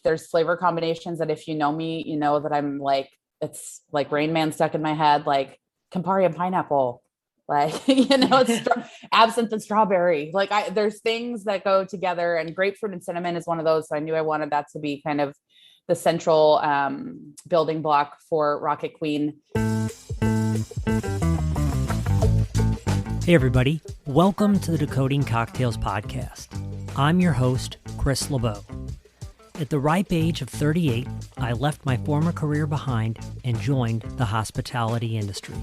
there's flavor combinations that if you know me, you know that I'm like, it's like Rain Man stuck in my head, like Campari and pineapple, like, it's absinthe and strawberry. Like there's things that go together, and grapefruit and cinnamon is one of those. So I knew I wanted that to be kind of the central building block for Rocket Queen. Hey everybody, welcome to the Decoding Cocktails podcast. I'm your host, Chris LeBeau. At the ripe age of 38, I left my former career behind and joined the hospitality industry.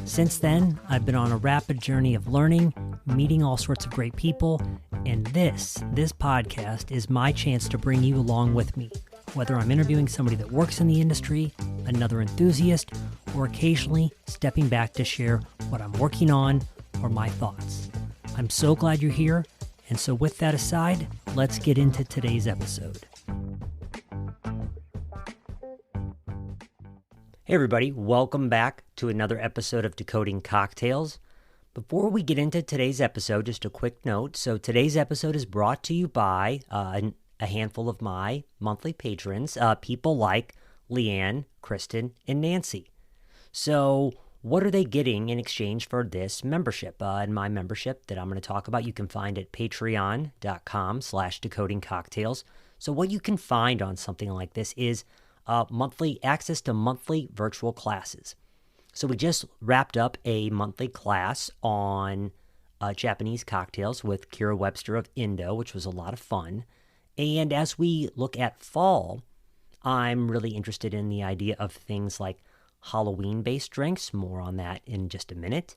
Since then, I've been on a rapid journey of learning, meeting all sorts of great people, and this podcast is my chance to bring you along with me, whether I'm interviewing somebody that works in the industry, another enthusiast, or occasionally stepping back to share what I'm working on or my thoughts. I'm so glad you're here, and so with that aside, let's get into today's episode. Hey everybody, welcome back to another episode of Decoding Cocktails. Before we get into today's episode, just a quick note. So today's episode is brought to you by a handful of my monthly patrons, people like Leanne, Kristen, and Nancy. So what are they getting in exchange for this membership? And my membership that I'm going to talk about, you can find at patreon.com/decodingcocktails. So what you can find on something like this is monthly access to monthly virtual classes. So we just wrapped up a monthly class on Japanese cocktails with Kira Webster of Indo, which was a lot of fun. And as we look at fall, I'm really interested in the idea of things like Halloween-based drinks, more on that in just a minute,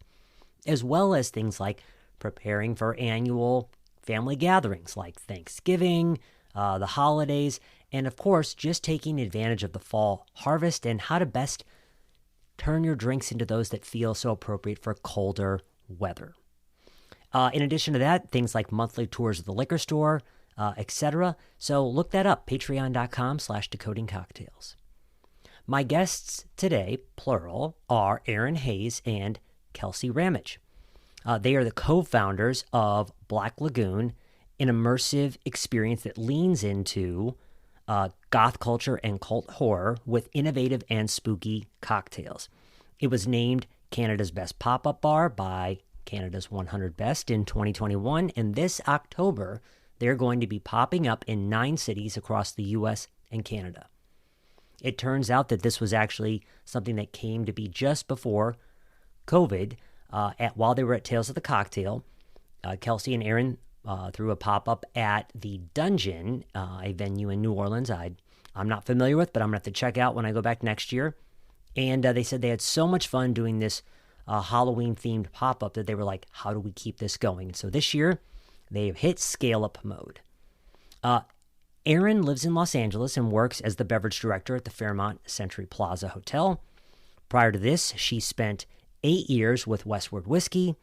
as well as things like preparing for annual family gatherings like Thanksgiving, the holidays, and of course, just taking advantage of the fall harvest and how to best turn your drinks into those that feel so appropriate for colder weather. In addition to that, things like monthly tours of the liquor store, etc. So look that up, patreon.com/decodingcocktails. My guests today, plural, are Erin Hayes and Kelsey Ramage. They are the co-founders of Black Lagoon, an immersive experience that leans into goth culture and cult horror with innovative and spooky cocktails. It was named Canada's Best Pop-Up Bar by Canada's 100 Best in 2021, and this October, they're going to be popping up in 9 cities across the U.S. and Canada. It turns out that this was actually something that came to be just before COVID. While they were at Tales of the Cocktail, Kelsey and Erin threw a pop-up at the Dungeon, a venue in New Orleans I'm not familiar with, but I'm going to have to check out when I go back next year. And they said they had so much fun doing this Halloween-themed pop-up that they were like, how do we keep this going? So this year, they've hit scale-up mode. Erin lives in Los Angeles and works as the beverage director at the Fairmont Century Plaza Hotel. Prior to this, she spent 8 years with Westward Whiskey,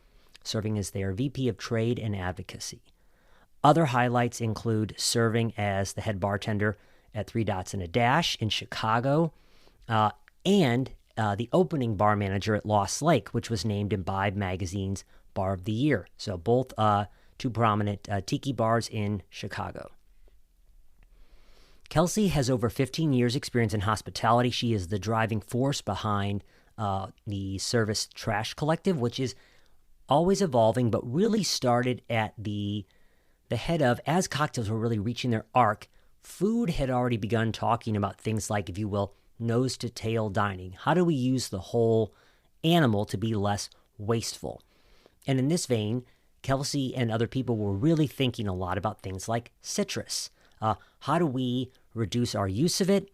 serving as their VP of Trade and Advocacy. Other highlights include serving as the head bartender at 3 Dots and a Dash in Chicago, and the opening bar manager at Lost Lake, which was named Imbibe Magazine's Bar of the Year. So both two prominent tiki bars in Chicago. Kelsey has over 15 years experience in hospitality. She is the driving force behind the Service Trash Collective, which is always evolving, but really started at the head of, as cocktails were really reaching their arc, food had already begun talking about things like, if you will, nose-to-tail dining. How do we use the whole animal to be less wasteful? And in this vein, Kelsey and other people were really thinking a lot about things like citrus. How do we reduce our use of it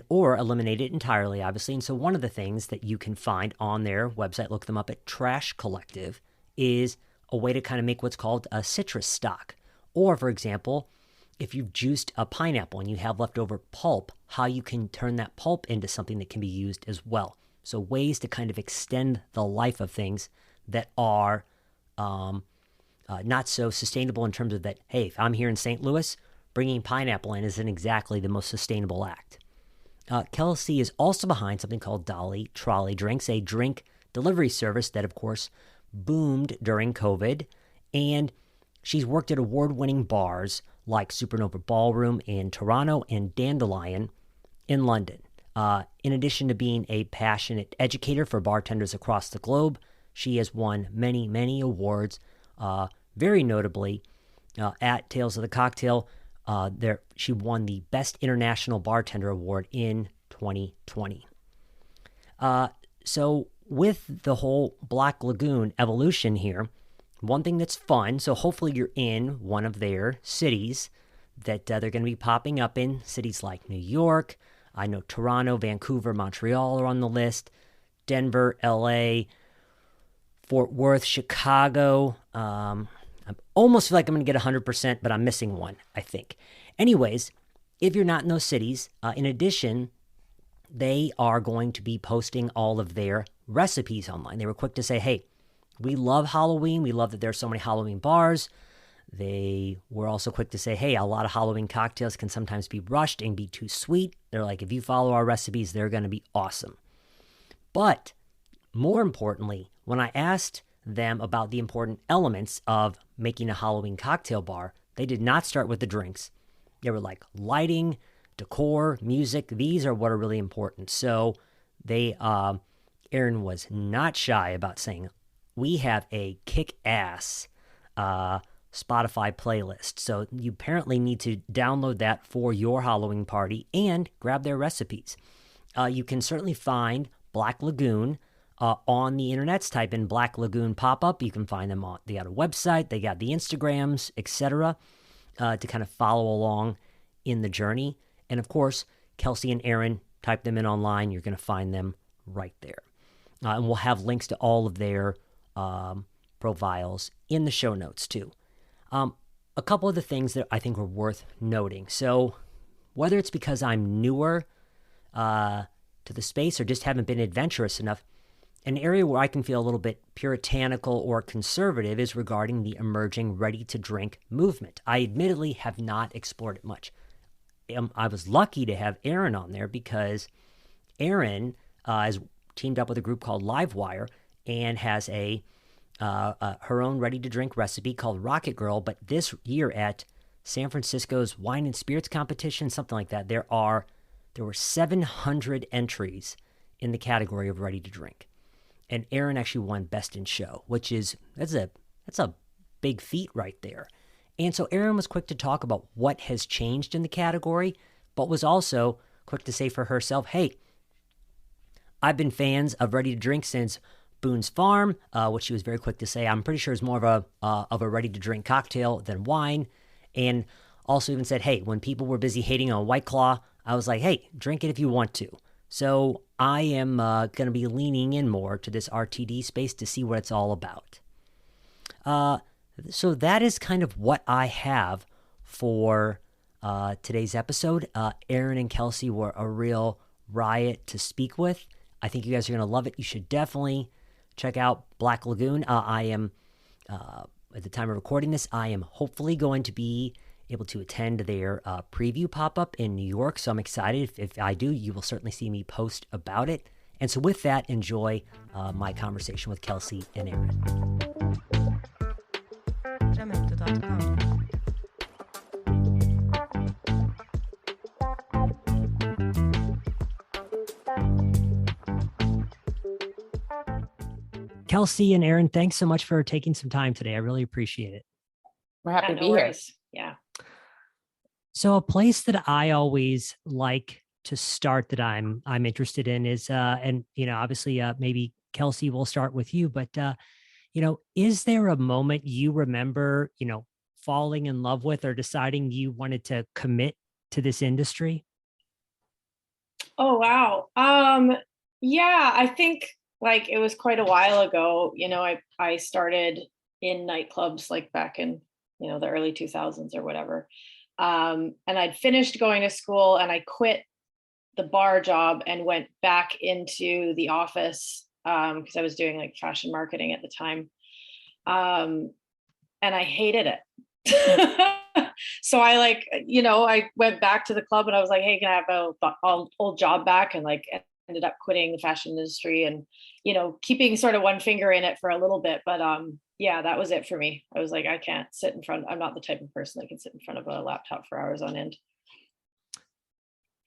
or eliminate it entirely, obviously? And so one of the things that you can find on their website, look them up at Trash Collective, is a way to kind of make what's called a citrus stock. Or, for example, if you've juiced a pineapple and you have leftover pulp, how you can turn that pulp into something that can be used as well. So ways to kind of extend the life of things that are not so sustainable in terms of that, hey, if I'm here in St. Louis, bringing pineapple in isn't exactly the most sustainable act. Kelsey is also behind something called Dolly Trolley Drinks, a drink delivery service that, of course, boomed during COVID. And she's worked at award-winning bars like Supernova Ballroom in Toronto and Dandelion in London. In addition to being a passionate educator for bartenders across the globe, she has won many, many awards, very notably at Tales of the Cocktail. She won the Best International Bartender Award in 2020. So with the whole Black Lagoon evolution here, one thing that's fun, so hopefully you're in one of their cities that they're going to be popping up in, cities like New York. I know Toronto, Vancouver, Montreal are on the list, Denver, LA, Fort Worth, Chicago. I almost feel like I'm going to get 100%, but I'm missing one, I think. Anyways, if you're not in those cities, in addition, they are going to be posting all of their recipes online. They were quick to say, hey, we love Halloween. We love that there's so many Halloween bars. They were also quick to say, hey, a lot of Halloween cocktails can sometimes be rushed and be too sweet. They're like, if you follow our recipes, they're going to be awesome. But more importantly, when I asked them about the important elements of making a Halloween cocktail bar, they did not start with the drinks. They were like lighting, decor, music. These are what are really important. So Erin was not shy about saying, we have a kick-ass Spotify playlist. So you apparently need to download that for your Halloween party and grab their recipes. You can certainly find Black Lagoon on the internets. Type in Black Lagoon pop-up. You can find them on, they got a website, they got the Instagrams, etc. To kind of follow along in the journey. And of course, Kelsey and Erin, type them in online. You're going to find them right there. And we'll have links to all of their profiles in the show notes too. A couple of the things that I think are worth noting. So whether it's because I'm newer to the space or just haven't been adventurous enough, an area where I can feel a little bit puritanical or conservative is regarding the emerging ready-to-drink movement. I admittedly have not explored it much. I was lucky to have Erin on there because Erin is teamed up with a group called Livewire and has her own ready-to-drink recipe called Rocket Girl. But this year at San Francisco's Wine and Spirits Competition, something like that, there were 700 entries in the category of ready-to-drink. And Erin actually won Best in Show, which that's a big feat right there. And so Erin was quick to talk about what has changed in the category, but was also quick to say for herself, hey, I've been fans of ready-to-drink since Boone's Farm, which she was very quick to say, I'm pretty sure is more of a ready-to-drink cocktail than wine. And also even said, hey, when people were busy hating on White Claw, I was like, hey, drink it if you want to. So I am going to be leaning in more to this RTD space to see what it's all about. So that is kind of what I have for today's episode. Erin and Kelsey were a real riot to speak with. I think you guys are going to love it. You should definitely check out Black Lagoon. I am, at the time of recording this, I am hopefully going to be able to attend their preview pop-up in New York. So I'm excited. If I do, you will certainly see me post about it. And so with that, enjoy my conversation with Kelsey and Erin. Kelsey and Erin, thanks so much for taking some time today. I really appreciate it. We're happy to be here. Yeah. So a place that I always like to start that I'm interested in is, and obviously maybe Kelsey will start with you, but is there a moment you remember, falling in love with or deciding you wanted to commit to this industry? Oh, wow. Yeah, I think like it was quite a while ago. I started in nightclubs like back in, the early 2000s or whatever. And I'd finished going to school and I quit the bar job and went back into the office because I was doing like fashion marketing at the time. And I hated it. So I went back to the club and I was like, hey, can I have an old job back? And ended up quitting the fashion industry and, keeping sort of one finger in it for a little bit. But yeah, that was it for me. I was like, I can't sit in front. I'm not the type of person that can sit in front of a laptop for hours on end.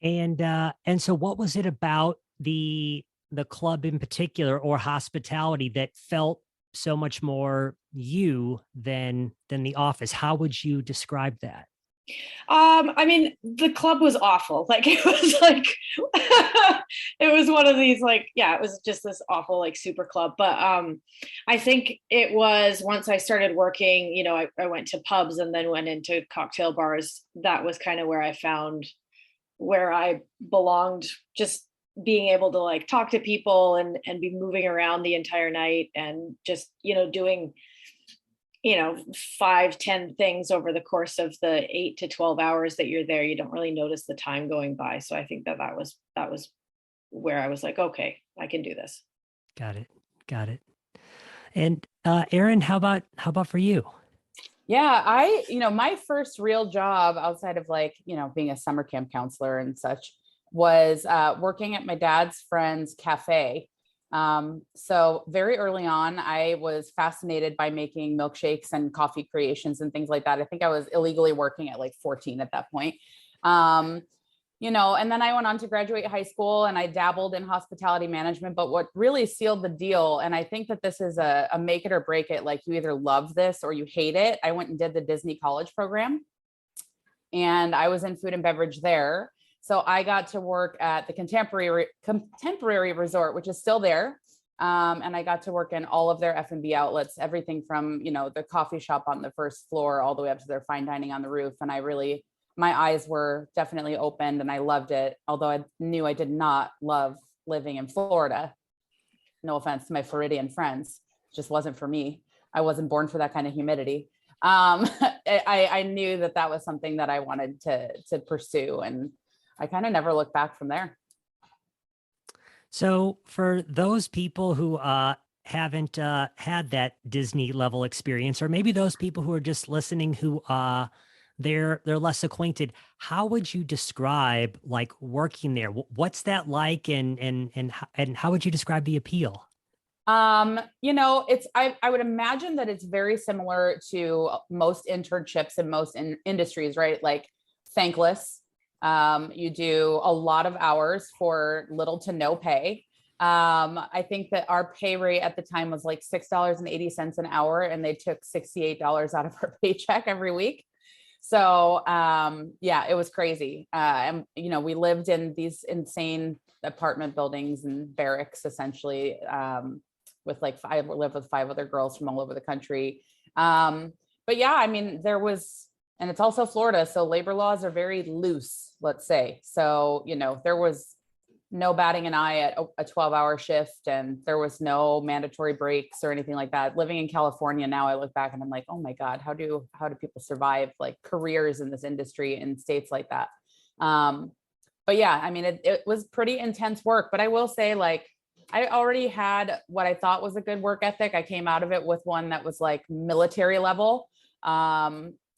And so what was it about the club in particular or hospitality that felt so much more you than the office? How would you describe that? I mean, the club was awful. Like it was like it was one of these like, yeah, it was just this awful like super club. But I think it was once I started working, you know, I went to pubs and then went into cocktail bars. That was kind of where I found where I belonged, just being able to like talk to people and be moving around the entire night and just, you know, doing, you know, 5, 10 things over the course of the 8 to 12 hours that you're there. You don't really notice the time going by. So I think that was where I was like, okay, I can do this. Got it. Got it. And Erin, how about for you? Yeah, my first real job outside of like, being a summer camp counselor and such was working at my dad's friend's cafe. So very early on, I was fascinated by making milkshakes and coffee creations and things like that. I think I was illegally working at like 14 at that point. Um, and then I went on to graduate high school and I dabbled in hospitality management. But what really sealed the deal, and I think that this is a make it or break it, like you either love this or you hate it. I went and did the Disney college program and I was in food and beverage there. So I got to work at the Contemporary Resort, which is still there. And I got to work in all of their F&B outlets, everything from, the coffee shop on the first floor all the way up to their fine dining on the roof. And my eyes were definitely opened and I loved it. Although I knew I did not love living in Florida. No offense to my Floridian friends, it just wasn't for me. I wasn't born for that kind of humidity. I knew that was something that I wanted to pursue, and I kind of never looked back from there. So for those people who haven't had that Disney level experience, or maybe those people who are just listening who they're less acquainted, how would you describe like working there? What's that like, and how would you describe the appeal? I would imagine that it's very similar to most internships in most industries, right? Like thankless. You do a lot of hours for little to no pay. I think that our pay rate at the time was like $6.80 an hour, and they took $68 out of our paycheck every week. So yeah, it was crazy. And we lived in these insane apartment buildings and barracks essentially, with like I lived with 5 other girls from all over the country. But yeah, I mean, and it's also Florida, so labor laws are very loose, let's say. So, there was no batting an eye at a 12-hour shift, and there was no mandatory breaks or anything like that. Living in California now, I look back and I'm like, oh my God, how do people survive like careers in this industry in states like that? But yeah, I mean, it was pretty intense work, but I will say, like, I already had what I thought was a good work ethic. I came out of it with one that was like military level.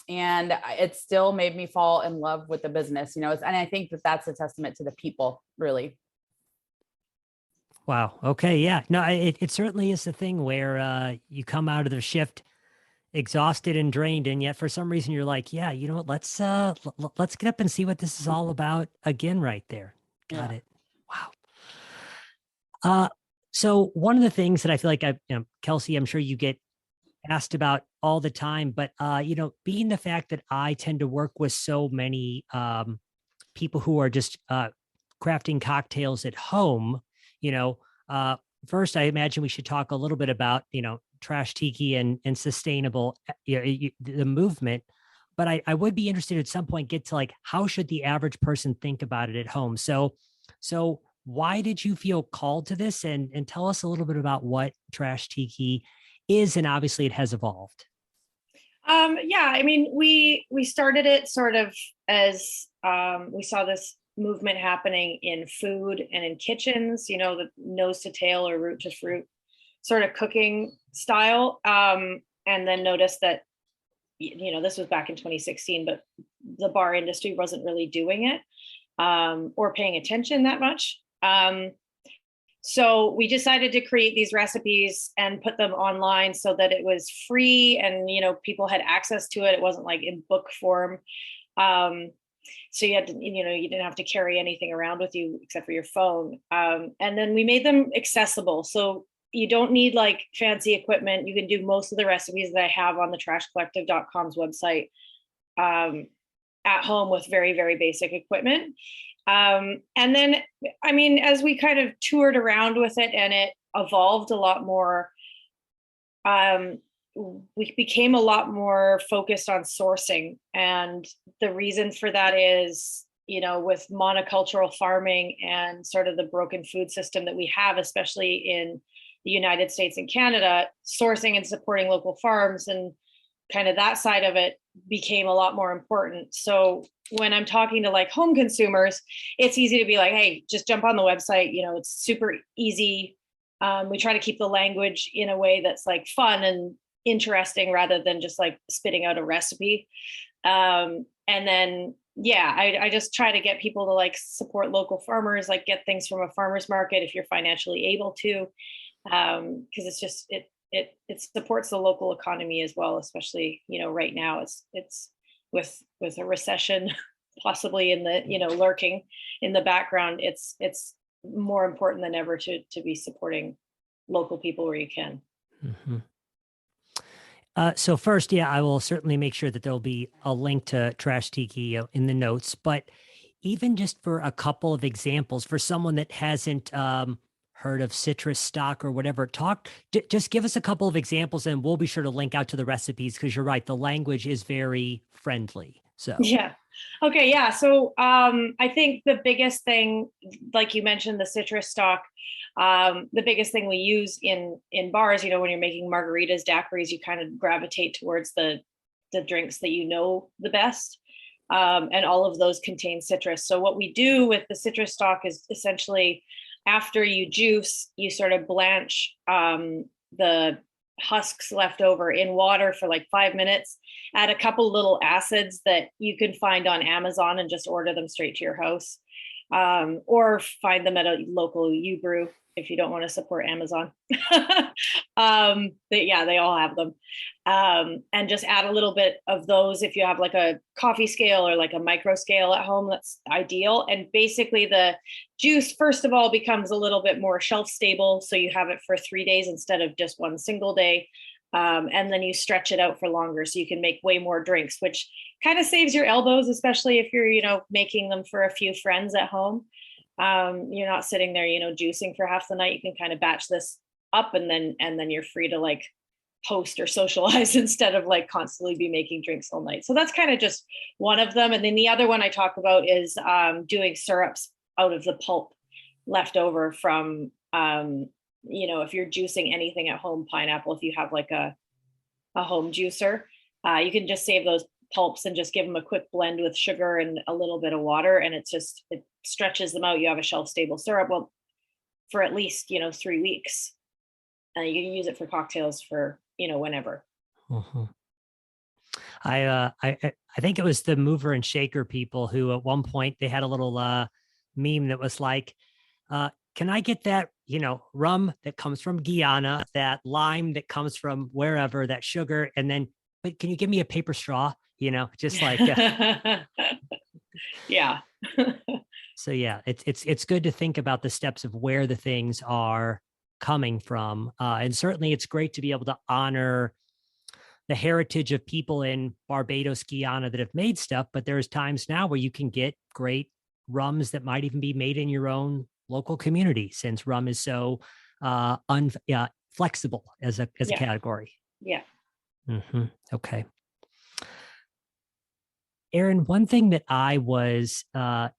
And it still made me fall in love with the business, and I think that that's a testament to the people, really. Wow. Okay. Yeah. No, it certainly is the thing where you come out of the shift exhausted and drained, and yet for some reason you're like, yeah, you know what? Let's get up and see what this is all about again. Right there. Got Yeah. it. Wow. So one of the things that I feel like Kelsey, I'm sure you get asked about all the time, but being the fact that I tend to work with so many people who are just crafting cocktails at home, you know, first I imagine we should talk a little bit about, trash tiki and sustainable, the movement. But I would be interested at some point get to like, how should the average person think about it at home? So why did you feel called to this? And tell us a little bit about what trash tiki is, and obviously it has evolved. Yeah, I mean, we started it sort of as we saw this movement happening in food and in kitchens, the nose to tail or root to fruit sort of cooking style. And then noticed that, this was back in 2016, but the bar industry wasn't really doing it or paying attention that much. So we decided to create these recipes and put them online so that it was free and, people had access to it. It wasn't like in book form. So you had to, you didn't have to carry anything around with you except for your phone. And then we made them accessible. So you don't need like fancy equipment. You can do most of the recipes that I have on the trashcollective.com's website at home with very, very basic equipment. And then, as we kind of toured around with it and it evolved a lot more, we became a lot more focused on sourcing. And the reason for that is, with monocultural farming and sort of the broken food system that we have, especially in the United States and Canada, sourcing and supporting local farms and kind of that side of it became a lot more important. So when I'm talking to like home consumers, it's easy to be like, hey, just jump on the website. It's super easy. We try to keep the language in a way that's like fun and interesting rather than just like spitting out a recipe. And then, I just try to get people to like support local farmers, like get things from a farmer's market if you're financially able to, because it's just, it supports the local economy as well, especially, right now it's with a recession possibly in the, lurking in the background. It's more important than ever to be supporting local people where you can. Mm-hmm. So first, I will certainly make sure that there'll be a link to Trash Tiki in the notes, but even just for a couple of examples for someone that hasn't heard of citrus stock or whatever, just give us a couple of examples and we'll be sure to link out to the recipes because you're right. The language is very friendly. So yeah. Okay. Yeah. So I think the biggest thing, like you mentioned, the citrus stock, the biggest thing we use in bars, when you're making margaritas, daiquiris, you kind of gravitate towards the drinks that the best. And all of those contain citrus. So what we do with the citrus stock is essentially after you juice, you sort of blanch the husks left over in water for like 5 minutes, add a couple little acids that you can find on Amazon and just order them straight to your house, or find them at a local U-Brew if you don't want to support Amazon. They all have them. And just add a little bit of those. If you have like a coffee scale or like a micro scale at home, that's ideal. And basically the juice, first of all, becomes a little bit more shelf stable. So you have it for 3 days instead of just one single day. And then you stretch it out for longer so you can make way more drinks, which kind of saves your elbows, especially if you're, making them for a few friends at home. You're not sitting there, juicing for half the night. You can kind of batch this up and then you're free to like host or socialize instead of like constantly be making drinks all night. So that's kind of just one of them. And then the other one I talk about is doing syrups out of the pulp left over from, if you're juicing anything at home, pineapple, if you have like a home juicer, you can just save those pulps and just give them a quick blend with sugar and a little bit of water. And it stretches them out. You have a shelf stable syrup, well, for at least, 3 weeks. And you can use it for cocktails for, whenever. Mm-hmm. I think it was the mover and shaker people who at one point they had a little meme that was like, can I get that, rum that comes from Guyana, that lime that comes from wherever, that sugar, and then, but can you give me a paper straw? Just like, yeah. So it's good to think about the steps of where the things are coming from. And certainly it's great to be able to honor the heritage of people in Barbados, Guyana that have made stuff, but there's times now where you can get great rums that might even be made in your own local community, since rum is so flexible as a category. Yeah. Mm-hmm. Okay. Erin, one thing that I was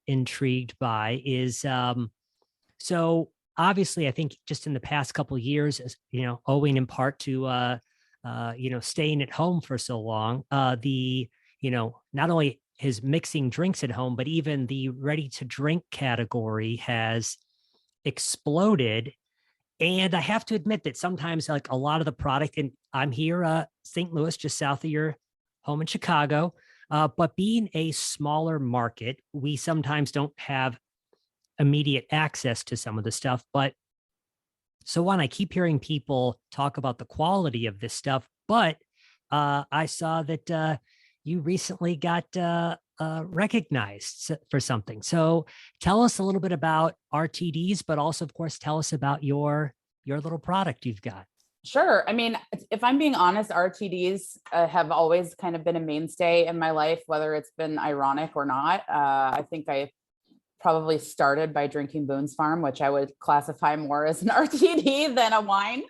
intrigued by is, so obviously I think just in the past couple of years, owing in part to, staying at home for so long, not only his mixing drinks at home, but even the ready to drink category has exploded. And I have to admit that sometimes like a lot of the product, and I'm here, St. Louis, just south of your home in Chicago, but being a smaller market, we sometimes don't have immediate access to some of the stuff. But So one, I keep hearing people talk about the quality of this stuff, but I saw that you recently got recognized for something. So tell us a little bit about RTDs, but also, of course, tell us about your little product you've got. Sure. I mean, if I'm being honest, RTDs have always kind of been a mainstay in my life, whether it's been ironic or not. I think I probably started by drinking Boone's Farm, which I would classify more as an RTD than a wine.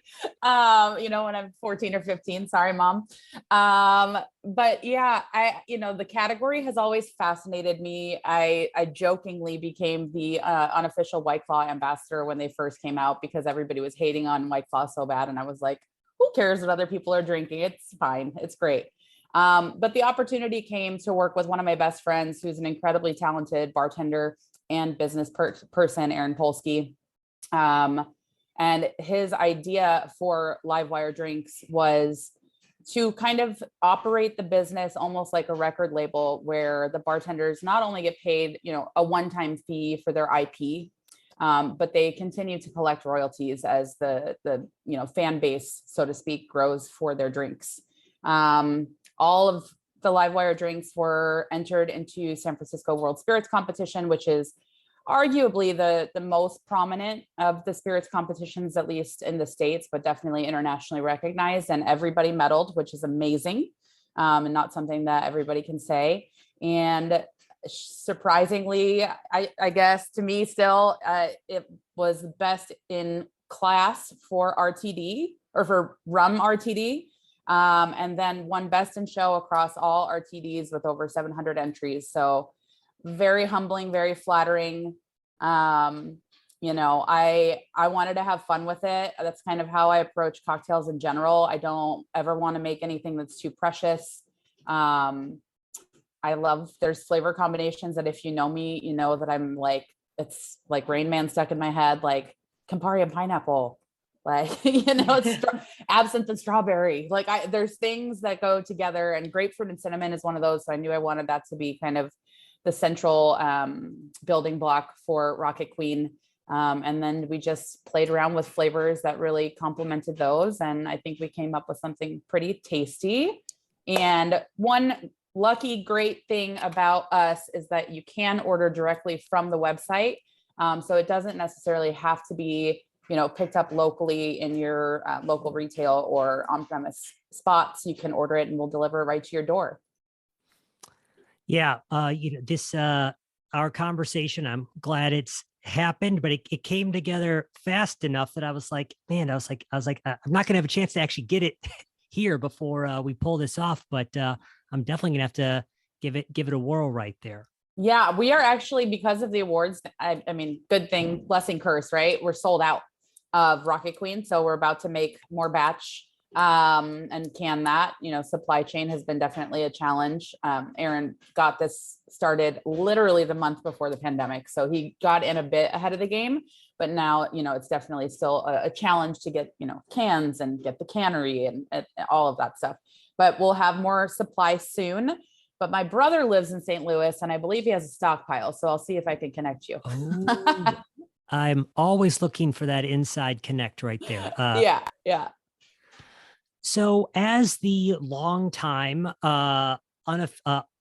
When I'm 14 or 15. Sorry, mom. But yeah, the category has always fascinated me. I jokingly became the unofficial White Claw ambassador when they first came out because everybody was hating on White Claw so bad, and I was like, who cares what other people are drinking? It's fine. It's great. But the opportunity came to work with one of my best friends, who's an incredibly talented bartender and business person, Erin. And his idea for Livewire Drinks was to kind of operate the business almost like a record label, where the bartenders not only get paid, a one-time fee for their IP, but they continue to collect royalties as the fan base, so to speak, grows for their drinks. All of the Livewire drinks were entered into San Francisco World Spirits Competition, which is arguably the most prominent of the spirits competitions, at least in the States, but definitely internationally recognized. And everybody medaled, which is amazing, and not something that everybody can say. And surprisingly, I guess to me still, it was best in class for RTD, or for rum RTD. And then won best in show across all RTDs with over 700 entries. So very humbling, very flattering. I wanted to have fun with it. That's kind of how I approach cocktails in general. I don't ever want to make anything that's too precious. There's flavor combinations that if you know me, you know that I'm like, it's like Rain Man stuck in my head, like Campari and pineapple. Like, it's absinthe and strawberry. Like there's things that go together, and grapefruit and cinnamon is one of those. So I knew I wanted that to be kind of the central building block for Rocket Queen. And then we just played around with flavors that really complemented those. And I think we came up with something pretty tasty. And one lucky great thing about us is that you can order directly from the website. So it doesn't necessarily have to be picked up locally in your local retail or on-premise spots. You can order it and we'll deliver it right to your door. Yeah. Our conversation, I'm glad it's happened, but it came together fast enough that I was like, I'm not going to have a chance to actually get it here before we pull this off, but I'm definitely gonna have to give it a whirl right there. Yeah, we are actually, because of the awards, I mean, good thing, blessing, curse, right? We're sold out of Rocket Queen. So we're about to make more batch and can that. Supply chain has been definitely a challenge. Erin got this started literally the month before the pandemic. So he got in a bit ahead of the game, but now, it's definitely still a challenge to get, cans and get the cannery and all of that stuff. But we'll have more supply soon. But my brother lives in St. Louis and I believe he has a stockpile. So I'll see if I can connect you. Oh, I'm always looking for that inside connect right there. Yeah. So as the longtime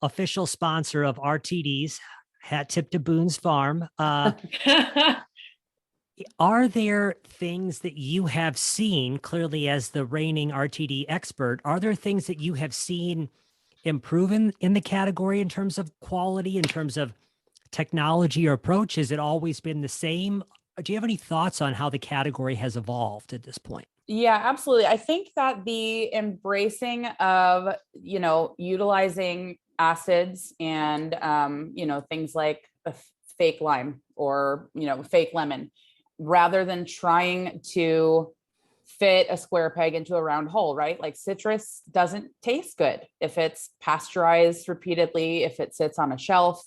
official sponsor of RTDs, hat tip to Boone's Farm, are there things that you have seen, clearly as the reigning RTD expert, are there things that you have seen improve in the category in terms of quality, in terms of technology or approach? Has it always been the same? Do you have any thoughts on how the category has evolved at this point? Yeah, absolutely. I think that the embracing of, utilizing acids and, things like a fake lime or, fake lemon, rather than trying to fit a square peg into a round hole, right? Like citrus doesn't taste good if it's pasteurized repeatedly, if it sits on a shelf.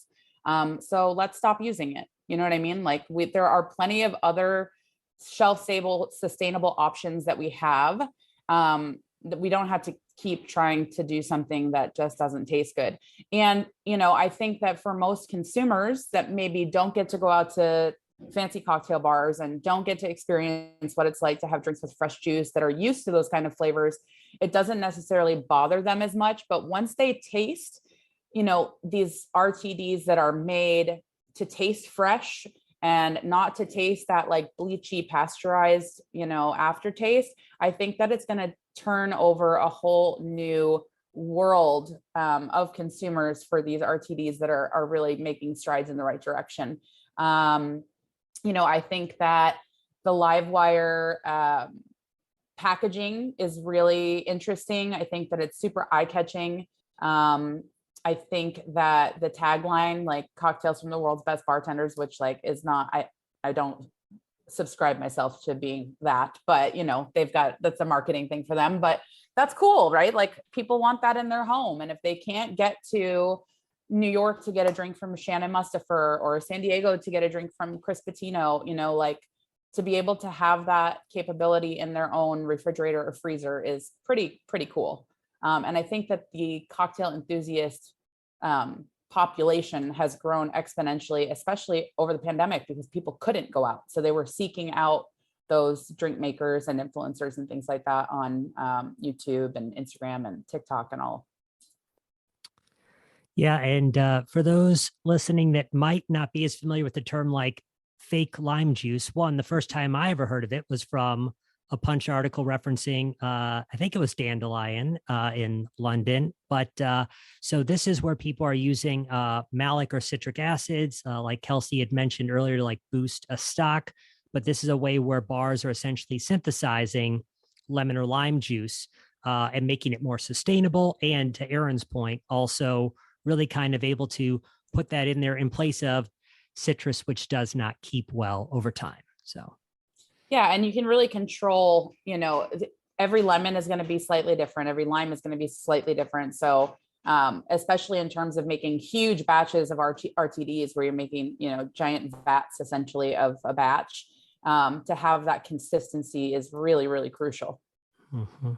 So let's stop using it. You know what I mean? Like there are plenty of other shelf-stable, sustainable options that we have, that we don't have to keep trying to do something that just doesn't taste good. And, I think that for most consumers that maybe don't get to go out to fancy cocktail bars and don't get to experience what it's like to have drinks with fresh juice that are used to those kind of flavors, it doesn't necessarily bother them as much. But once they taste, these RTDs that are made to taste fresh and not to taste that like bleachy pasteurized, aftertaste, I think that it's going to turn over a whole new world of consumers for these RTDs that are really making strides in the right direction. I think that the Livewire packaging is really interesting. I think that it's super eye-catching. I think that the tagline, like cocktails from the world's best bartenders, which like is not, I don't subscribe myself to being that, but that's a marketing thing for them, but that's cool, right? Like people want that in their home. And if they can't get to New York to get a drink from Shannon Mustafer or San Diego to get a drink from Chris Patino, like to be able to have that capability in their own refrigerator or freezer is pretty cool. And I think that the cocktail enthusiast population has grown exponentially, especially over the pandemic, because people couldn't go out. So they were seeking out those drink makers and influencers and things like that on YouTube and Instagram and TikTok and all. Yeah. And for those listening that might not be as familiar with the term like fake lime juice, the first time I ever heard of it was from a Punch article referencing, I think it was dandelion in London. But so this is where people are using malic or citric acids, like Kelsey had mentioned earlier, to like boost a stock. But this is a way where bars are essentially synthesizing lemon or lime juice and making it more sustainable. And to Erin's point, also really kind of able to put that in there in place of citrus, which does not keep well over time. So. Yeah. And you can really control, every lemon is going to be slightly different. Every lime is going to be slightly different. So especially in terms of making huge batches of RTDs where you're making, giant vats essentially of a batch, to have that consistency is really, really crucial. Mm-hmm.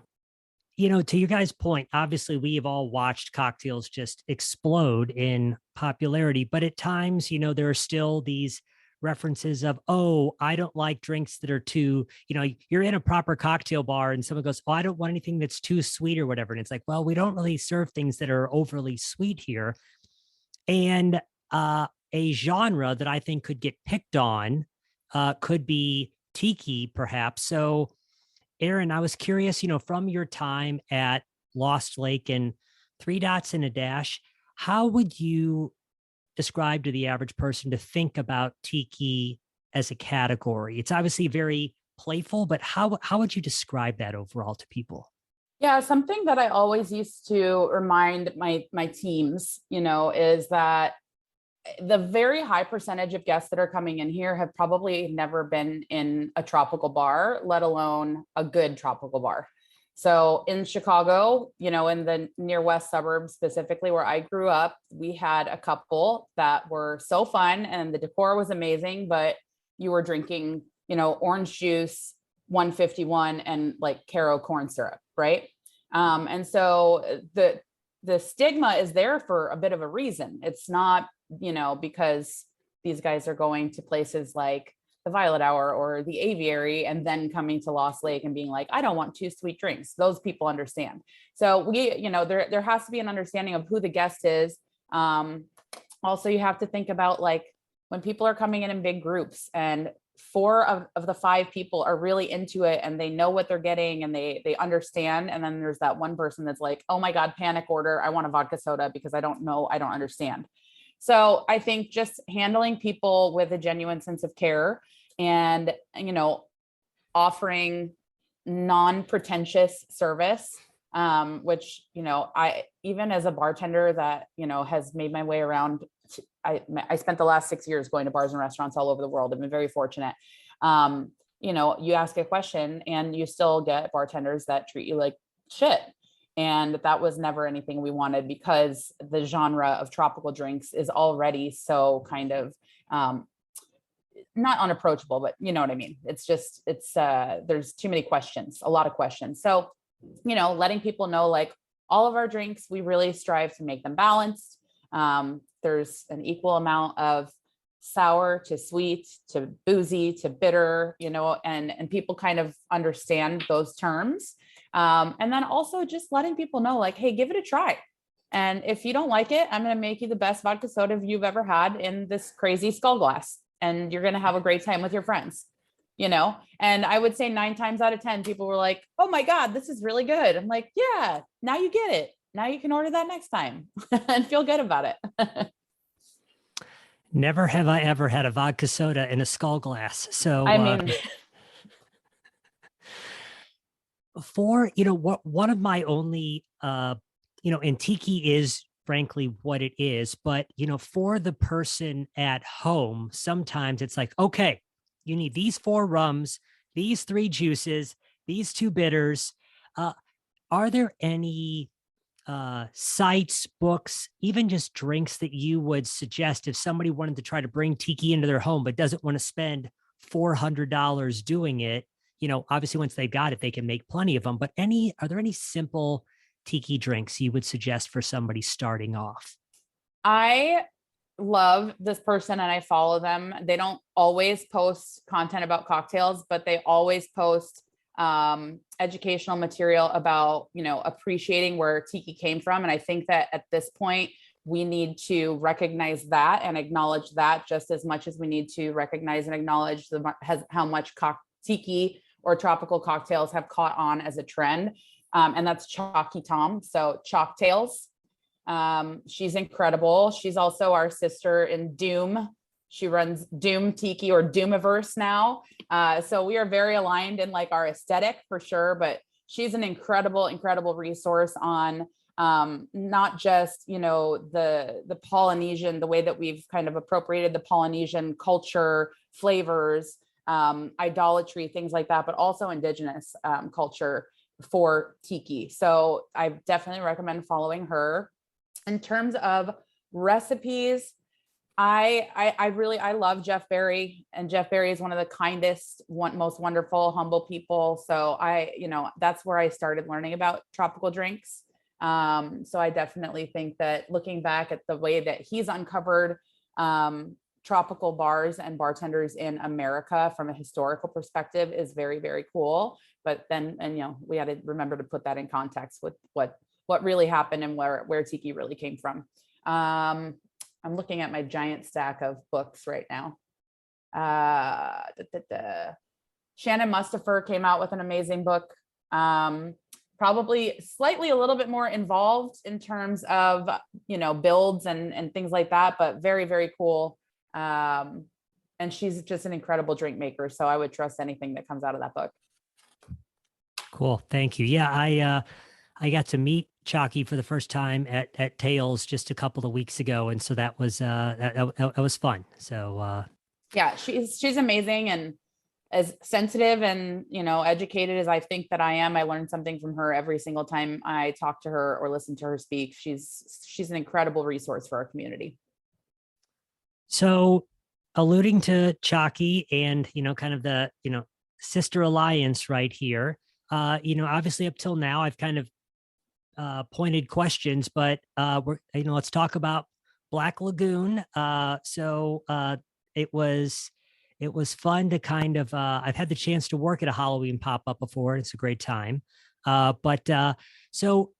To your guys' point, obviously we have all watched cocktails just explode in popularity, but at times, there are still these references of, oh, I don't like drinks that are too, you're in a proper cocktail bar and someone goes, oh, I don't want anything that's too sweet or whatever. And it's like, well, we don't really serve things that are overly sweet here. And a genre that I think could get picked on could be tiki, perhaps. So Erin, I was curious, from your time at Lost Lake and Three Dots and a Dash, how would you describe to the average person to think about tiki as a category? It's obviously very playful, but how would you describe that overall to people? Yeah, something that I always used to remind my teams, is that the very high percentage of guests that are coming in here have probably never been in a tropical bar, let alone a good tropical bar. So in Chicago, in the near west suburbs, specifically where I grew up, we had a couple that were so fun and the decor was amazing, but you were drinking, orange juice, 151 and like Caro corn syrup, right? And so the stigma is there for a bit of a reason. It's not, because these guys are going to places like the Violet Hour or the Aviary and then coming to Lost Lake and being like, I don't want too sweet drinks. Those people understand. So we, there has to be an understanding of who the guest is. Also, you have to think about like when people are coming in big groups and 4 of the 5 people are really into it and they know what they're getting and they understand. And then there's that one person that's like, oh my God, panic order. I want a vodka soda because I don't know. I don't understand. So I think just handling people with a genuine sense of care and, offering non-pretentious service, which, I, even as a bartender that, has made my way around, I spent the last 6 years going to bars and restaurants all over the world. I've been very fortunate. You ask a question and you still get bartenders that treat you like shit. And that was never anything we wanted because the genre of tropical drinks is already so kind of not unapproachable, but you know what I mean? It's just, there's too many questions, a lot of questions. So, letting people know like all of our drinks, we really strive to make them balanced. There's an equal amount of sour to sweet to boozy to bitter, and people kind of understand those terms. And then also just letting people know, like, hey, give it a try. And if you don't like it, I'm going to make you the best vodka soda you've ever had in this crazy skull glass. And you're going to have a great time with your friends, And I would say 9 times out of 10, people were like, oh my God, this is really good. I'm like, yeah, now you get it. Now you can order that next time and feel good about it. Never have I ever had a vodka soda in a skull glass. So I mean, for, one of my only, and tiki is frankly what it is, but, for the person at home, sometimes it's like, okay, you need these 4 rums, these 3 juices, these 2 bitters. Are there any sites, books, even just drinks that you would suggest if somebody wanted to try to bring tiki into their home but doesn't want to spend $400 doing it? Obviously once they've got it, they can make plenty of them, but are there any simple tiki drinks you would suggest for somebody starting off? I love this person and I follow them. They don't always post content about cocktails, but they always post educational material about, appreciating where tiki came from. And I think that at this point, we need to recognize that and acknowledge that just as much as we need to recognize and acknowledge how much tiki or tropical cocktails have caught on as a trend. And that's Chalky Tom. So Chalktails. She's incredible. She's also our sister in Doom. She runs Doom Tiki or Doomiverse now. So we are very aligned in like our aesthetic for sure, but she's an incredible resource on not just, the Polynesian, the way that we've kind of appropriated the Polynesian culture, flavors, idolatry, things like that, but also indigenous culture for tiki. So I definitely recommend following her. In terms of recipes, I love Jeff Berry, and Jeff Berry is one of the kindest, most wonderful, humble people. So that's where I started learning about tropical drinks. So I definitely think that looking back at the way that he's uncovered tropical bars and bartenders in America from a historical perspective is very, very cool. But then, we had to remember to put that in context with what really happened and where tiki really came from. I'm looking at my giant stack of books right now. Shannon Mustafer came out with an amazing book. Probably slightly a little bit more involved in terms of, builds and things like that, but very, very cool. And she's just an incredible drink maker. So I would trust anything that comes out of that book. Cool. Thank you. Yeah. I got to meet Chalky for the first time at Tales just a couple of weeks ago. And so that was fun. So yeah, she's amazing, and as sensitive and, educated as I think that I am, I learn something from her every single time I talk to her or listen to her speak. She's an incredible resource for our community. So alluding to Chalky and, kind of the, sister alliance right here, obviously up till now, I've kind of pointed questions, but let's talk about Black Lagoon. So it was fun to kind of I've had the chance to work at a Halloween pop-up before. It's a great time. So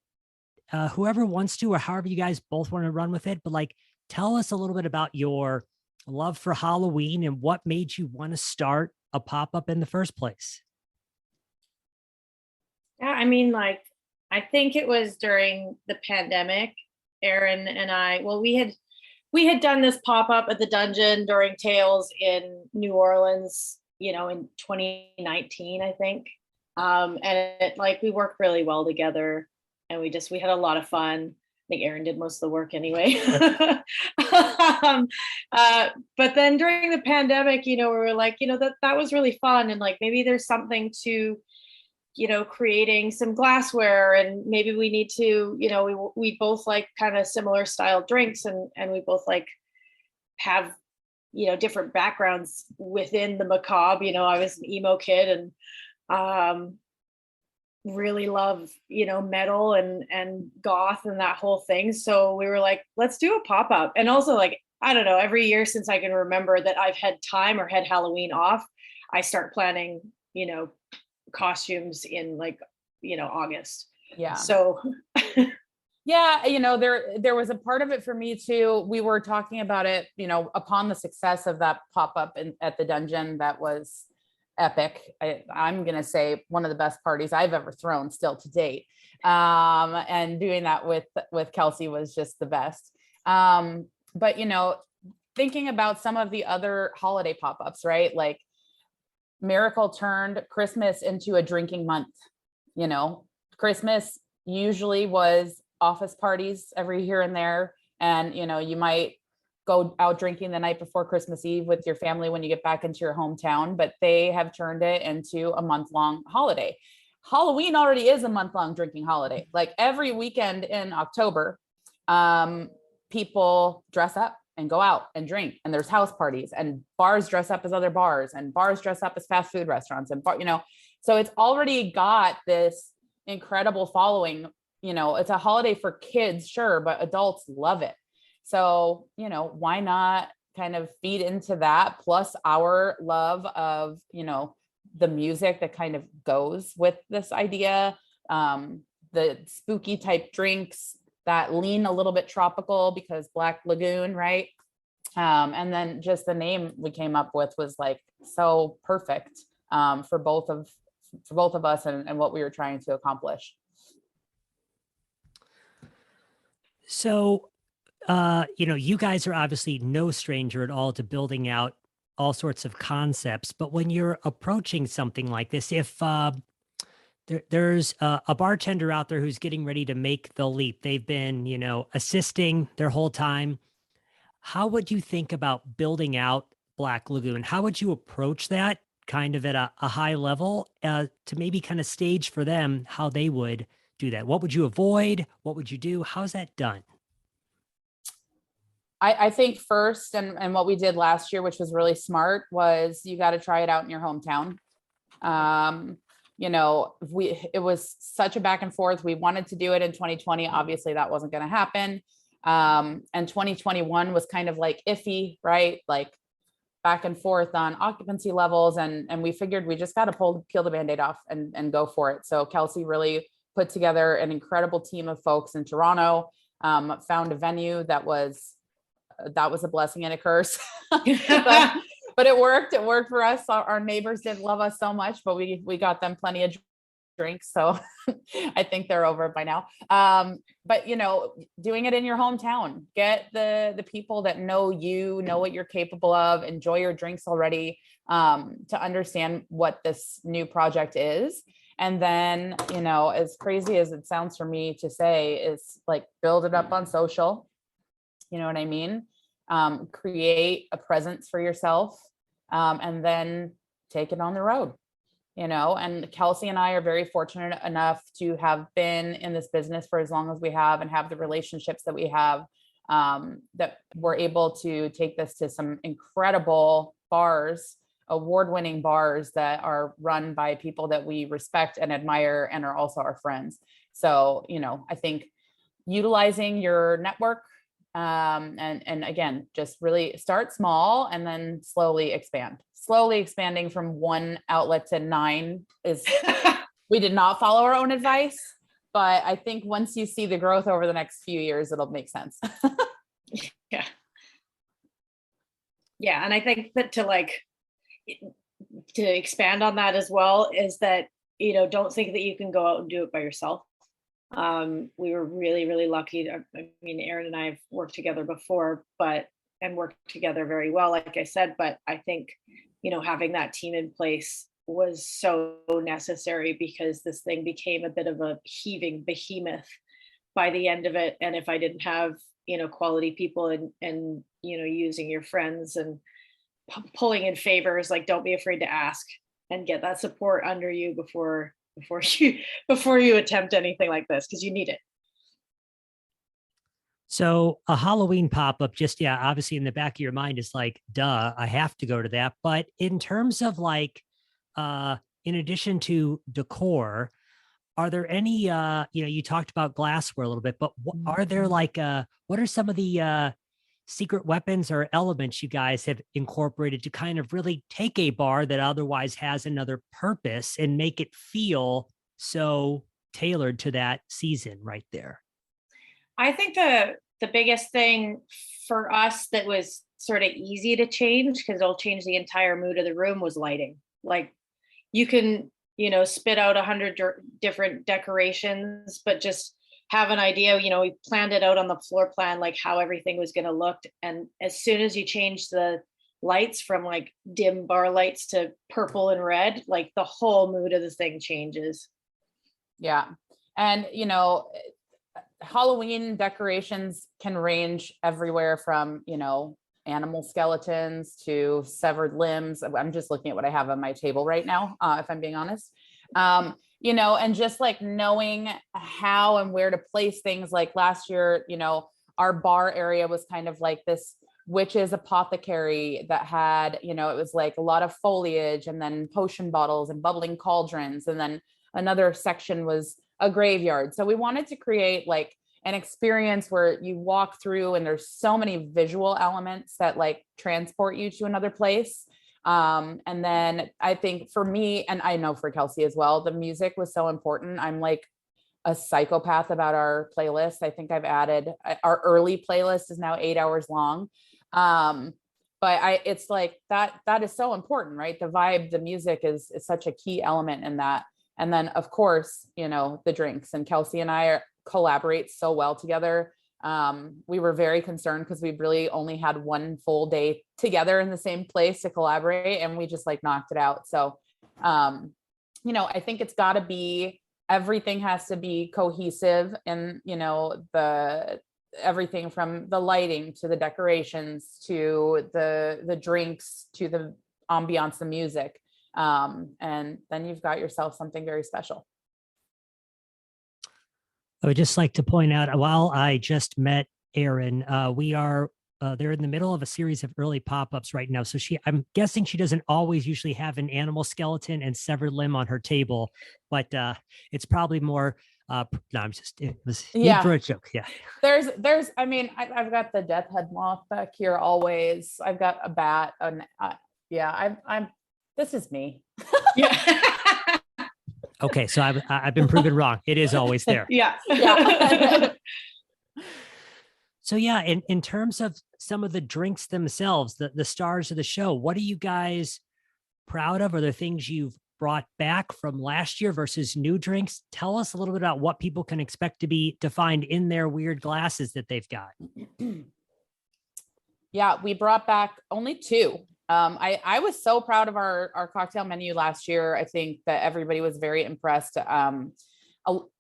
whoever wants to, or however you guys both want to run with it, but like, tell us a little bit about your love for Halloween and what made you want to start a pop-up in the first place. Yeah, I mean, like, I think it was during the pandemic, Erin and I, we had done this pop-up at the Dungeon during Tales in New Orleans, in 2019, I think. And we worked really well together, and we had a lot of fun. I think Erin did most of the work anyway. But then during the pandemic, we were like, that was really fun. And like, maybe there's something to, creating some glassware, and maybe we need to, we both like kind of similar style drinks, and we both like have, different backgrounds within the macabre. I was an emo kid and really love, metal and goth and that whole thing. So we were like, let's do a pop-up. And also like I don't know, every year since I can remember that I've had time or had Halloween off, I start planning, costumes in like, August. Yeah. So Yeah, there was a part of it for me too. We were talking about it, upon the success of that pop-up at the dungeon that was epic. I'm gonna say one of the best parties I've ever thrown still to date. And doing that with Kelsey was just the best. But thinking about some of the other holiday pop-ups, right? Like Miracle turned Christmas into a drinking month. Christmas usually was office parties every here and there. And, you might go out drinking the night before Christmas Eve with your family when you get back into your hometown, but they have turned it into a month-long holiday. Halloween already is a month-long drinking holiday. Like every weekend in October, people dress up and go out and drink, and there's house parties, and bars dress up as other bars, and bars dress up as fast food restaurants, and so it's already got this incredible following. It's a holiday for kids, sure, but adults love it. So, why not kind of feed into that, plus our love of, the music that kind of goes with this idea, the spooky type drinks that lean a little bit tropical because Black Lagoon, right? And then just the name we came up with was like so perfect for both of us and what we were trying to accomplish. So, you guys are obviously no stranger at all to building out all sorts of concepts, but when you're approaching something like this, if there's a bartender out there who's getting ready to make the leap, they've been, assisting their whole time, how would you think about building out Black Lagoon? How would you approach that kind of at a high level to maybe kind of stage for them how they would do that? What would you avoid? What would you do? How's that done? I think first, and what we did last year, which was really smart, was you got to try it out in your hometown. It was such a back and forth. We wanted to do it in 2020. Obviously that wasn't going to happen. And 2021 was kind of like iffy, right? Like back and forth on occupancy levels. And we figured we just got to peel the Band-Aid off and go for it. So Kelsey really put together an incredible team of folks in Toronto, found a venue that was a blessing and a curse. but it worked for us. Our neighbors didn't love us so much, but we got them plenty of drinks, so I think they're over it by now. But doing it in your hometown, get the people that know what you're capable of, enjoy your drinks already, to understand what this new project is. And then, as crazy as it sounds for me to say, is like build it up on social. You know what I mean? Create a presence for yourself, and then take it on the road. And Kelsey and I are very fortunate enough to have been in this business for as long as we have and have the relationships that we have, that we're able to take this to some incredible bars, award-winning bars that are run by people that we respect and admire and are also our friends. So, I think utilizing your network, and again, just really start small and then slowly expand. Slowly expanding from one outlet to 9 is, we did not follow our own advice, but I think once you see the growth over the next few years, it'll make sense. Yeah. Yeah. And I think that to expand on that as well is that, don't think that you can go out and do it by yourself. We were really, really lucky. Erin and I have worked together before, and worked together very well, like I said, but I think, having that team in place was so necessary because this thing became a bit of a heaving behemoth by the end of it. And if I didn't have, quality people and using your friends and pulling in favors, like don't be afraid to ask and get that support under you before you attempt anything like this, because you need it. So a Halloween pop-up, just, yeah, obviously in the back of your mind is like, duh, I have to go to that. But in terms of like, in addition to decor, are there any, you talked about glassware a little bit, but are there like, what are some of the secret weapons or elements you guys have incorporated to kind of really take a bar that otherwise has another purpose and make it feel so tailored to that season right there? I think the biggest thing for us that was sort of easy to change, because it'll change the entire mood of the room, was lighting. Like, you can, spit out 100 different decorations, but just have an idea. We planned it out on the floor plan, like how everything was going to look. And as soon as you change the lights from like dim bar lights to purple and red, like the whole mood of the thing changes. Yeah. And, Halloween decorations can range everywhere from, animal skeletons to severed limbs. I'm just looking at what I have on my table right now, if I'm being honest. And just like knowing how and where to place things. Like last year, our bar area was kind of like this witch's apothecary that had, it was like a lot of foliage and then potion bottles and bubbling cauldrons. And then another section was a graveyard. So we wanted to create like an experience where you walk through and there's so many visual elements that like transport you to another place. And then I think for me, and I know for Kelsey as well, the music was so important. I'm like a psychopath about our playlist. I think I've added, our early playlist is now 8 hours long. But it's like that is so important, right? The vibe, the music is such a key element in that. And then of course, the drinks, and Kelsey and I collaborate so well together. We were very concerned because we really only had one full day together in the same place to collaborate, and we just like knocked it out. So, I think it's got to be, everything has to be cohesive, and, everything from the lighting to the decorations to the drinks to the ambiance, the music. And then you've got yourself something very special. I would just like to point out, while I just met Erin, they're in the middle of a series of early pop-ups right now. So I'm guessing she doesn't always usually have an animal skeleton and severed limb on her table, but it's probably more, no, it was for a joke. Yeah. I've got the death head moth back here always. I've got a bat. And this is me. Yeah. Okay, so I've been proven wrong. It is always there. Yeah. So yeah, in terms of some of the drinks themselves, the stars of the show, what are you guys proud of? Are there things you've brought back from last year versus new drinks? Tell us a little bit about what people can expect to find in their weird glasses that they've got. Yeah, we brought back only 2. I was so proud of our cocktail menu last year. I think that everybody was very impressed.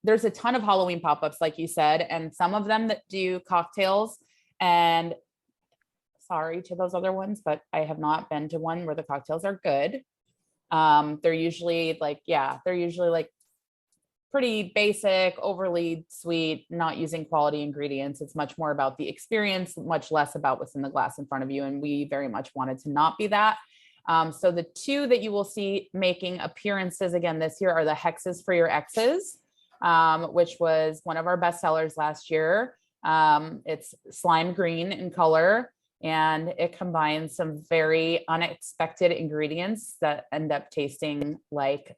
There's a ton of Halloween pop-ups, like you said, and some of them that do cocktails, and sorry to those other ones, but I have not been to one where the cocktails are good. They're usually like pretty basic, overly sweet, not using quality ingredients. It's much more about the experience, much less about what's in the glass in front of you. And we very much wanted to not be that. So the 2 that you will see making appearances again this year are the Hexes for Your Exes, which was one of our best sellers last year. It's slime green in color, and it combines some very unexpected ingredients that end up tasting like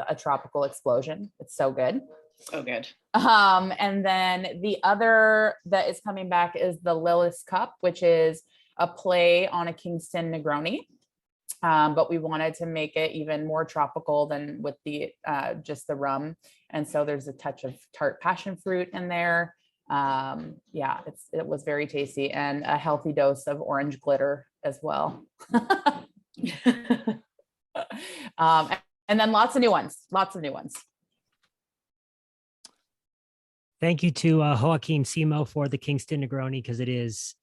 a tropical explosion. It's so good. So good. And then the other that is coming back is the Lilith's Cup, which is a play on a Kingston Negroni. But we wanted to make it even more tropical than with the just the rum. And so there's a touch of tart passion fruit in there. It was very tasty, and a healthy dose of orange glitter as well. And then lots of new ones. Thank you to Joaquin Simo for the Kingston Negroni, because it is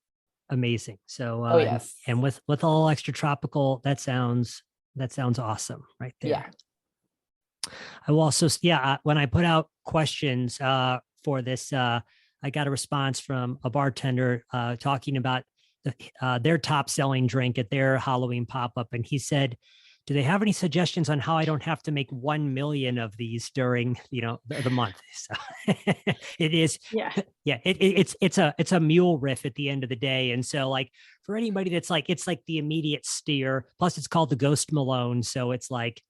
amazing. So, yes. And with all extra tropical, that sounds awesome right there. Yeah. I will also, when I put out questions for this, I got a response from a bartender talking about their top selling drink at their Halloween pop-up. And he said Do they have any suggestions on how I don't have to make 1 million of these during, the month? So it is, Yeah. yeah, it's a mule riff at the end of the day. And so like for anybody that's like, it's like the immediate steer, plus it's called the Ghost Malone. So it's like,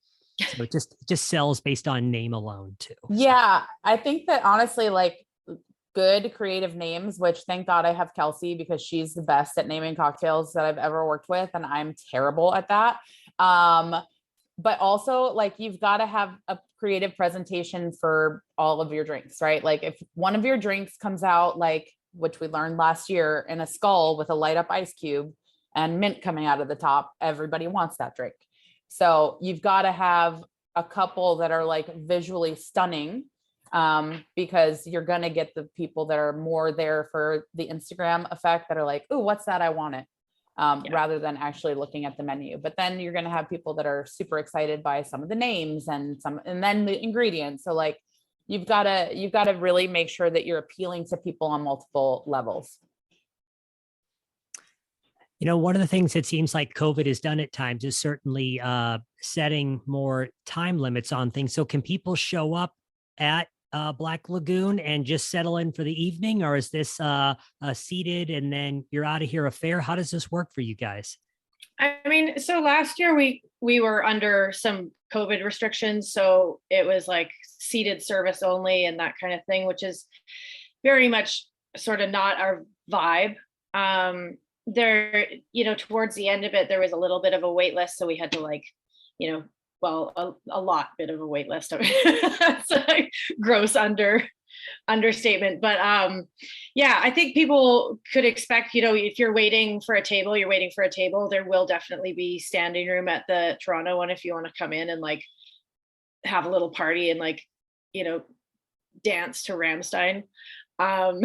so it just sells based on name alone too. Yeah, I think that honestly, like good creative names, which thank God I have Kelsey because she's the best at naming cocktails that I've ever worked with, and I'm terrible at that. But also like you've got to have a creative presentation for all of your drinks, right? Like if one of your drinks comes out like, which we learned last year, in a skull with a light up ice cube and mint coming out of the top, everybody wants that drink. So you've got to have a couple that are like visually stunning, because you're going to get the people that are more there for the Instagram effect that are like, oh, what's that? I want it. Rather than actually looking at the menu. But then you're going to have people that are super excited by some of the names and then the ingredients. So like you've got to really make sure that you're appealing to people on multiple levels. One of the things it seems like COVID has done at times is certainly setting more time limits on things. So can people show up at Black Lagoon and just settle in for the evening, or is this seated and then you're out of here affair? How does this work for you guys? I mean, so last year we were under some COVID restrictions, so it was like seated service only and that kind of thing, which is very much sort of not our vibe. There, towards the end of it, there was a little bit of a wait list, so we had to like, well, a lot bit of a wait list. That's a gross understatement. But yeah, I think people could expect, if you're waiting for a table, you're waiting for a table. There will definitely be standing room at the Toronto one if you want to come in and like have a little party and like, dance to Rammstein. But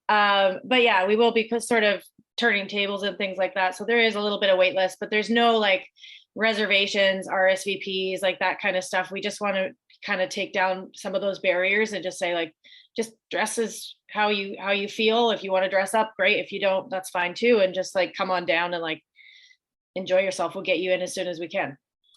yeah, we will be sort of turning tables and things like that. So there is a little bit of wait list, but there's no like reservations, RSVPs, like that kind of stuff. We just want to kind of take down some of those barriers and just say like, just dress as how you feel. If you want to dress up, great. If you don't, that's fine too. And just like come on down and like enjoy yourself. We'll get you in as soon as we can.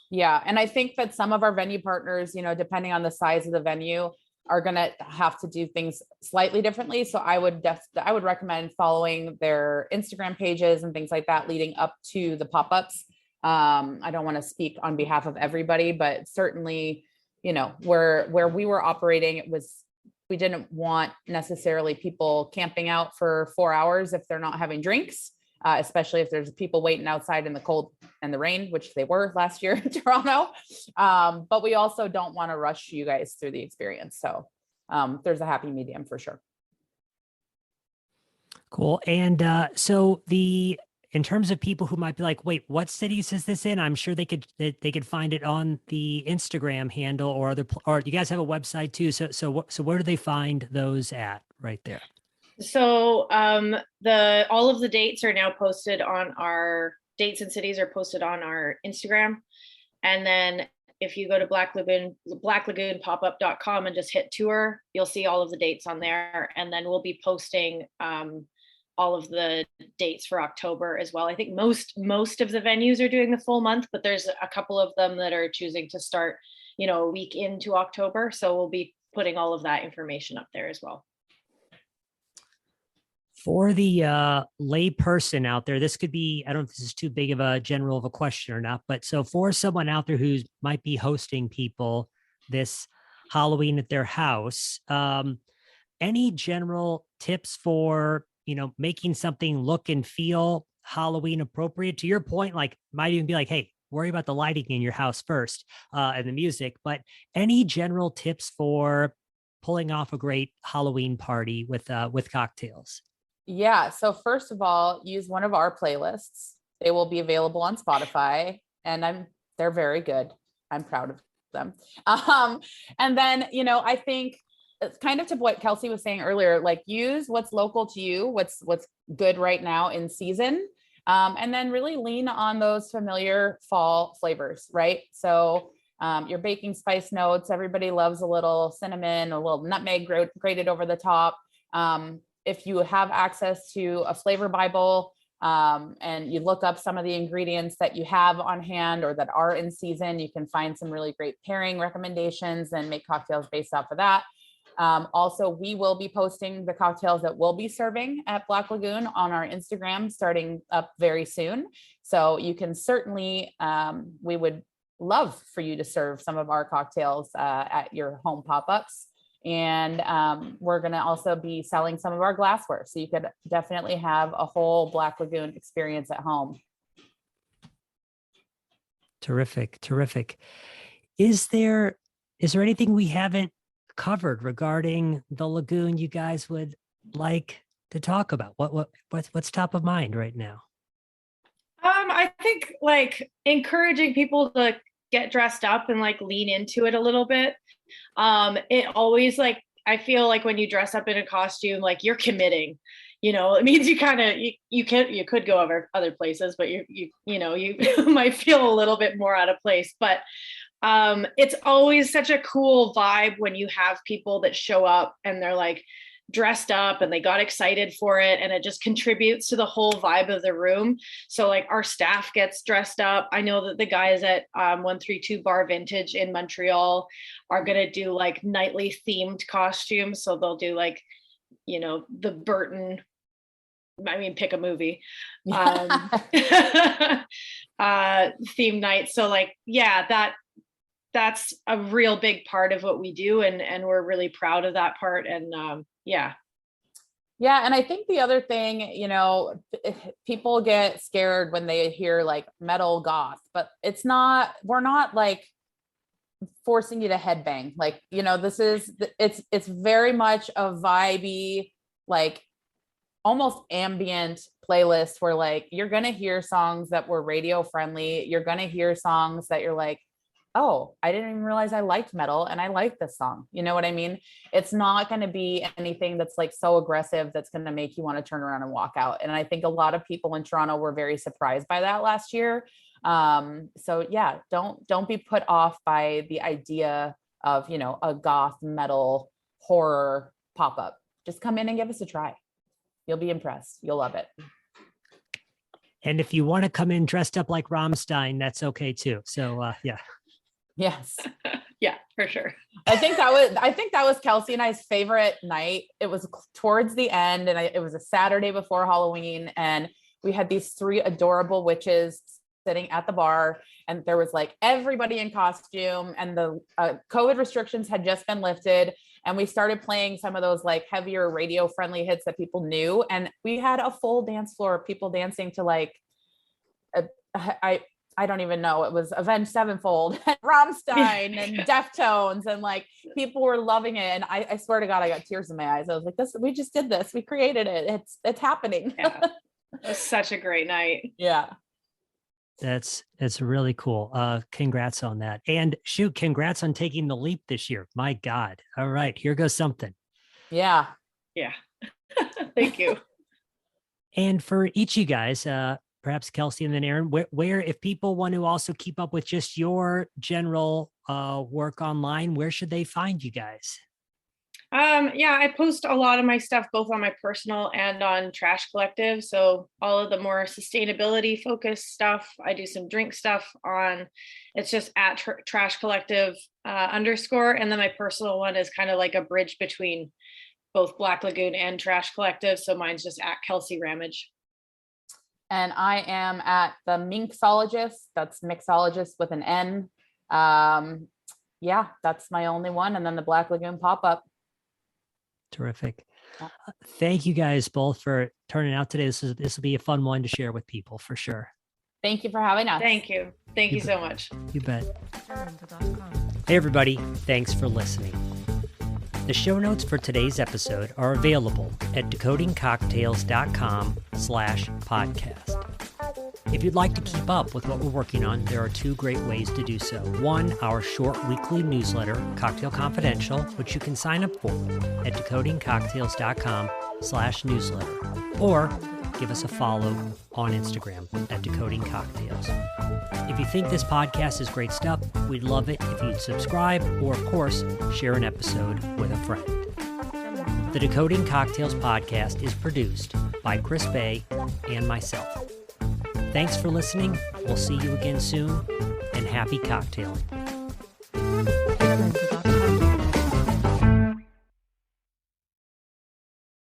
Yeah. And I think that some of our venue partners, depending on the size of the venue, are going to have to do things slightly differently. So I would recommend following their Instagram pages and things like that leading up to the pop-ups. I don't want to speak on behalf of everybody, but certainly, where we were operating, we didn't want necessarily people camping out for 4 hours if they're not having drinks, especially if there's people waiting outside in the cold and the rain, which they were last year in Toronto. But we also don't want to rush you guys through the experience. So there's a happy medium for sure. Cool. And in terms of people who might be like, wait, what cities is this in? I'm sure they could find it on the Instagram handle or you guys have a website too. So where do they find those at right there? So all of the dates are now posted on our dates and cities are posted on our Instagram. And then if you go to blacklagoonpopup.com and just hit tour, you'll see all of the dates on there. And then we'll be posting all of the dates for October as well. I think most of the venues are doing the full month, but there's a couple of them that are choosing to start, a week into October. So we'll be putting all of that information up there as well. For the lay person out there, this could be, I don't know if this is too big of a general of a question or not, but so for someone out there who might be hosting people this Halloween at their house, any general tips for, making something look and feel Halloween appropriate? To your point, like might even be like, hey, worry about the lighting in your house first and the music, but any general tips for pulling off a great Halloween party with cocktails? Yeah. So first of all, use one of our playlists. They will be available on Spotify and they're very good. I'm proud of them. And then, I think it's kind of to what Kelsey was saying earlier, like use what's local to you, what's good right now in season. And then really lean on those familiar fall flavors, right? So your baking spice notes, everybody loves a little cinnamon, a little nutmeg grated over the top. If you have access to a flavor Bible, and you look up some of the ingredients that you have on hand or that are in season, you can find some really great pairing recommendations and make cocktails based off of that. Also, we will be posting the cocktails that we'll be serving at Black Lagoon on our Instagram starting up very soon. So you can certainly, we would love for you to serve some of our cocktails at your home pop-ups. And we're going to also be selling some of our glassware. So you could definitely have a whole Black Lagoon experience at home. Terrific. Terrific. Is there anything we haven't covered regarding the Lagoon you guys would like to talk about? What's top of mind right now? I think like encouraging people to get dressed up and like lean into it a little bit. It always like, I feel like when you dress up in a costume, like you're committing, it means you kind of, you could go other places, but you might feel a little bit more out of place, but it's always such a cool vibe when you have people that show up and they're like dressed up and they got excited for it, and it just contributes to the whole vibe of the room. So like our staff gets dressed up. I know that the guys at 132 Bar Vintage in Montreal are going to do like nightly themed costumes. So they'll do like, the Burton, pick a movie, theme night. So like, yeah, that's a real big part of what we do. And we're really proud of that part. And yeah. And I think the other thing, people get scared when they hear like metal goth, but we're not like forcing you to headbang. Like, it's very much a vibey, like almost ambient playlist where like, you're going to hear songs that were radio friendly. You're going to hear songs that you're like, oh, I didn't even realize I liked metal and I like this song. You know what I mean? It's not going to be anything that's like so aggressive that's going to make you want to turn around and walk out. And I think a lot of people in Toronto were very surprised by that last year. So yeah, don't be put off by the idea of, a goth metal horror pop-up. Just come in and give us a try. You'll be impressed. You'll love it. And if you want to come in dressed up like Rammstein, that's okay too. So yeah. Yes. Yeah, for sure. I think that was Kelsey and I's favorite night. It was towards the end, and it was a Saturday before Halloween, and we had these 3 adorable witches sitting at the bar, and there was like everybody in costume, and the COVID restrictions had just been lifted, and we started playing some of those like heavier radio friendly hits that people knew, and we had a full dance floor of people dancing to like I don't even know. It was Avenged Sevenfold and Rammstein and Deftones, and like people were loving it. And I swear to God, I got tears in my eyes. I was like, we just did this. We created it. It's happening. Yeah. It was such a great night. Yeah. That's really cool. Congrats on that. And shoot, congrats on taking the leap this year. My God. All right, here goes something. Yeah. Yeah. Thank you. And for each of you guys, perhaps Kelsey and then Erin, where if people want to also keep up with just your general work online, where should they find you guys? Yeah, I post a lot of my stuff both on my personal and on Trash Collective. So all of the more sustainability focused stuff, I do some drink stuff on, it's just at Trash Collective _ and then my personal one is kind of like a bridge between both Black Lagoon and Trash Collective. So mine's just at Kelsey Ramage. And I am at the Minxologist. That's mixologist with an N. Yeah, that's my only one. And then the Black Lagoon pop-up. Terrific. Thank you guys both for turning out today. This will be a fun one to share with people for sure. Thank you for having us. Thank you. Thank you so much. You bet. Hey everybody, thanks for listening. The show notes for today's episode are available at decodingcocktails.com/podcast. If you'd like to keep up with what we're working on, there are 2 great ways to do so. One, our short weekly newsletter, Cocktail Confidential, which you can sign up for at decodingcocktails.com/newsletter, or give us a follow on Instagram at Decoding Cocktails. If you think this podcast is great stuff, we'd love it if you'd subscribe or, of course, share an episode with a friend. The Decoding Cocktails podcast is produced by Chris Bay and myself. Thanks for listening. We'll see you again soon, and happy cocktailing.